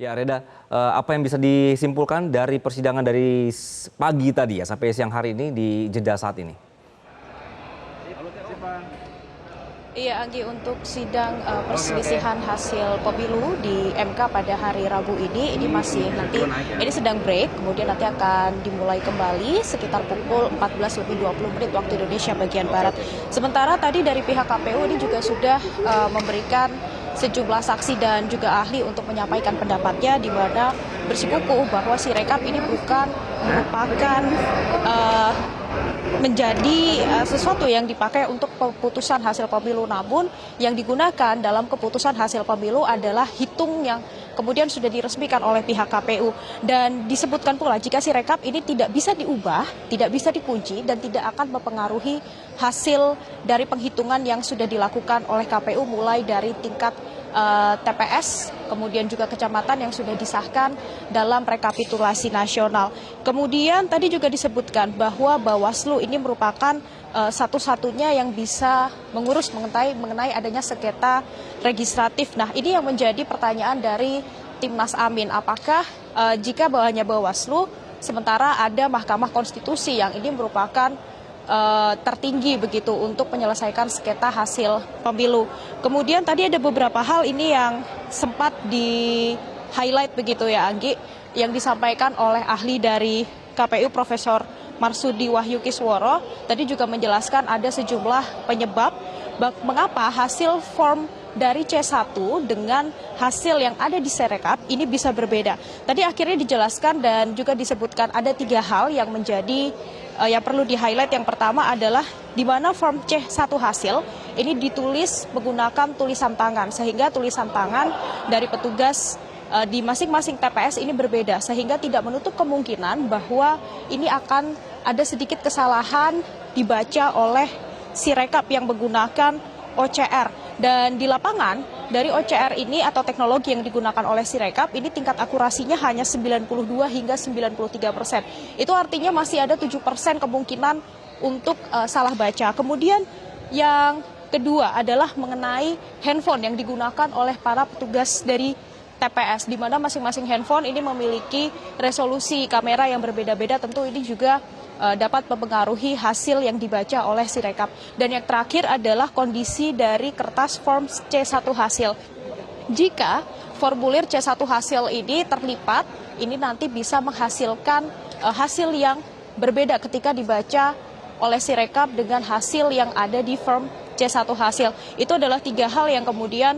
Ya, Reda, apa yang bisa disimpulkan dari persidangan dari pagi tadi ya sampai siang hari ini di Jeddah saat ini? Iya, Anggi, untuk sidang perselisihan hasil pemilu di MK pada hari Rabu ini masih nanti, ini sedang break, kemudian nanti akan dimulai kembali sekitar pukul 14.20 waktu Indonesia bagian Barat. Sementara tadi dari pihak KPU ini juga sudah memberikan sejumlah saksi dan juga ahli untuk menyampaikan pendapatnya, di mana bersikukuh bahwa Sirekap ini bukan merupakan menjadi sesuatu yang dipakai untuk keputusan hasil pemilu, namun yang digunakan dalam keputusan hasil pemilu adalah hitung yang kemudian sudah diresmikan oleh pihak KPU. Dan disebutkan pula jika Sirekap ini tidak bisa diubah, tidak bisa dikunci, dan tidak akan mempengaruhi hasil dari penghitungan yang sudah dilakukan oleh KPU mulai dari tingkat TPS, kemudian juga kecamatan yang sudah disahkan dalam rekapitulasi nasional. Kemudian tadi juga disebutkan bahwa Bawaslu ini merupakan satu-satunya yang bisa mengurus mengenai adanya sengketa legislatif. Nah, ini yang menjadi pertanyaan dari Timnas Amin. Apakah jika hanya Bawaslu, sementara ada Mahkamah Konstitusi yang ini merupakan tertinggi begitu untuk menyelesaikan sengketa hasil pemilu. Kemudian tadi ada beberapa hal ini yang sempat di highlight begitu ya, Anggi, yang disampaikan oleh ahli dari KPU Profesor Marsudi Wahyu Kisworo. Tadi juga menjelaskan ada sejumlah penyebab mengapa hasil form dari C1 dengan hasil yang ada di Sirekap ini bisa berbeda. Tadi akhirnya dijelaskan dan juga disebutkan ada 3 hal yang menjadi yang perlu di-highlight. Yang pertama adalah di mana form C1 hasil ini ditulis menggunakan tulisan tangan, sehingga tulisan tangan dari petugas di masing-masing TPS ini berbeda, sehingga tidak menutup kemungkinan bahwa ini akan ada sedikit kesalahan dibaca oleh Sirekap yang menggunakan OCR. Dan di lapangan dari OCR ini atau teknologi yang digunakan oleh Sirekap ini tingkat akurasinya hanya 92 hingga 93%. Itu artinya masih ada 7% kemungkinan untuk salah baca. Kemudian yang kedua adalah mengenai handphone yang digunakan oleh para petugas dari TPS, di mana masing-masing handphone ini memiliki resolusi kamera yang berbeda-beda. Tentu ini juga dapat mempengaruhi hasil yang dibaca oleh Sirekap. Dan yang terakhir adalah kondisi dari kertas form C1 hasil. Jika formulir C1 hasil ini terlipat, ini nanti bisa menghasilkan hasil yang berbeda ketika dibaca oleh Sirekap dengan hasil yang ada di form C1 hasil. Itu adalah 3 hal yang kemudian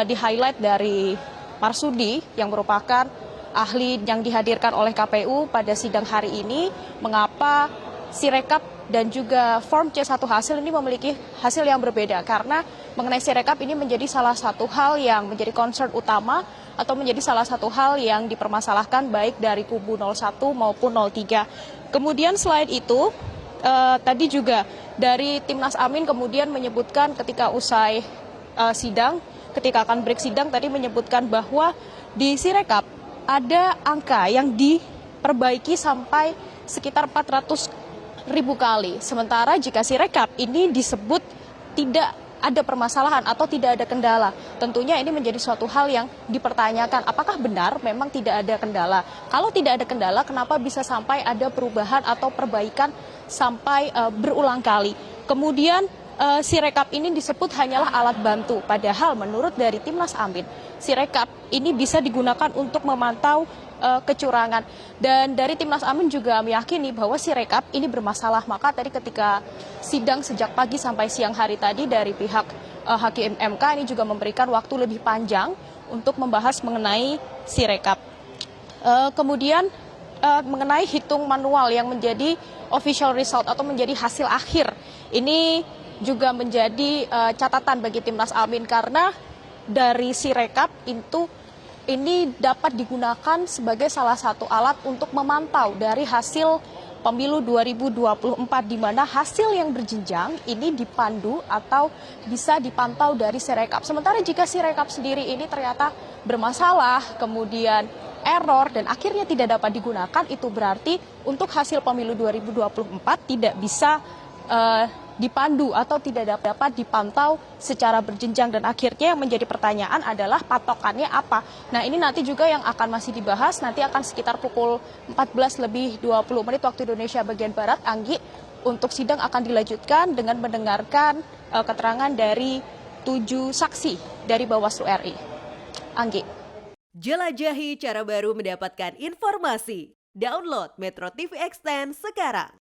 di-highlight dari Marsudi yang merupakan ahli yang dihadirkan oleh KPU pada sidang hari ini, mengapa Sirekap dan juga form C1 hasil ini memiliki hasil yang berbeda. Karena mengenai Sirekap ini menjadi salah satu hal yang menjadi concern utama atau menjadi salah satu hal yang dipermasalahkan baik dari kubu 01 maupun 03. Kemudian selain itu, tadi juga dari Timnas Amin kemudian menyebutkan ketika usai sidang, ketika akan break sidang tadi menyebutkan bahwa di Sirekap ada angka yang diperbaiki sampai sekitar 400.000 kali. Sementara jika Sirekap ini disebut tidak ada permasalahan atau tidak ada kendala. Tentunya ini menjadi suatu hal yang dipertanyakan. Apakah benar memang tidak ada kendala? Kalau tidak ada kendala, kenapa bisa sampai ada perubahan atau perbaikan sampai berulang kali? Kemudian Sirekap ini disebut hanyalah alat bantu. Padahal menurut dari Timnas Amin, Sirekap ini bisa digunakan untuk memantau kecurangan. Dan dari Timnas Amin juga meyakini bahwa Sirekap ini bermasalah. Maka tadi ketika sidang sejak pagi sampai siang hari tadi dari pihak Hakim MK ini juga memberikan waktu lebih panjang untuk membahas mengenai Sirekap. Kemudian mengenai hitung manual yang menjadi official result atau menjadi hasil akhir, ini juga menjadi catatan bagi Timnas Amin karena dari Sirekap itu ini dapat digunakan sebagai salah satu alat untuk memantau dari hasil pemilu 2024, di mana hasil yang berjenjang ini dipandu atau bisa dipantau dari Sirekap. Sementara jika Sirekap sendiri ini ternyata bermasalah, kemudian error dan akhirnya tidak dapat digunakan, itu berarti untuk hasil pemilu 2024 tidak bisa dipandu atau tidak dapat dipantau secara berjenjang, dan akhirnya yang menjadi pertanyaan adalah patokannya apa. Nah, ini nanti juga yang akan masih dibahas, nanti akan sekitar pukul 14:20 waktu Indonesia bagian Barat, Anggi, untuk sidang akan dilanjutkan dengan mendengarkan keterangan dari 7 saksi dari Bawaslu RI. Anggi. Jelajahi cara baru mendapatkan informasi. Download Metro TV Extend sekarang.